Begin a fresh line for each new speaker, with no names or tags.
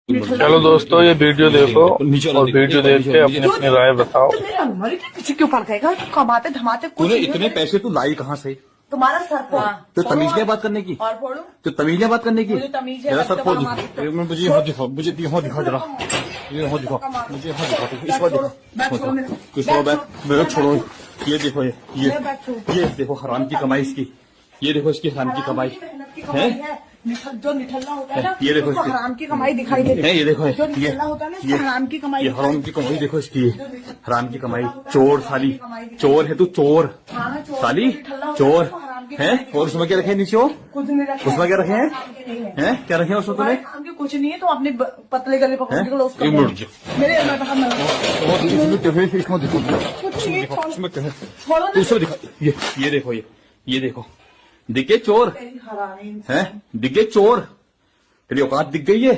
चलो दोस्तों, ये वीडियो देखो और वीडियो देख के अपनी अपनी राय बताओ।
तो मेरे अलमारी के पीछे क्यों पड़ गएगा? तू कमाते धमाते कुछ
तूने
नहीं
इतने
है।
पैसे तू लाई कहाँ से?
तुम्हारा सर फोड़।
तो तमीज है बात करने की?
और फोड़ू
तो तमीज है बात करने की?
मुझे तमीज है,
मेरा
लगता
सर फोड़
है
दिखा।
हमारी
एक मिनट, मुझे यहाँ दिखा, मुझे यहाँ दिखा जरा, ये यहाँ दिखा, मुझे यहाँ दिखा, इस बार दिखा। कुछ और बैग छोड़ो, ये देखो, ये देखो हराम की कमाई इसकी, ये देखो इसकी हराम की कमाई है।
जो निठल्ला होता है ना,
ये देखो
उसको
इसकी
हराम की कमाई दिखाई देती है।
ये देखो,
जो निठल्ला होता है ना, उसको हराम की कमाई
ये हराम की कमाई देखो इसकी, हराम की कमाई। चोर साली, चोर है तू, चोर साली, चोर है। और उसमें क्या रखे हैं नीचे?
कुछ नहीं रखा।
उसमें क्या रखे हैं? हैं क्या रखे हैं उसमें तुम्हें?
हमके कुछ नहीं है, तो अपने पतले गले पकड़ के लो उसका।
एक मिनट,
मेरे अंदर बाहर मत
इसमें देखो,
कुछ नहीं है, छोड़ो।
इसमें क्या है?
छोड़ो ना।
उसमें दिखा, ये देखो, ये देखो, दिखे चोर
हरामी
है, दिखे चोर, तेरी औकात दिख गई है।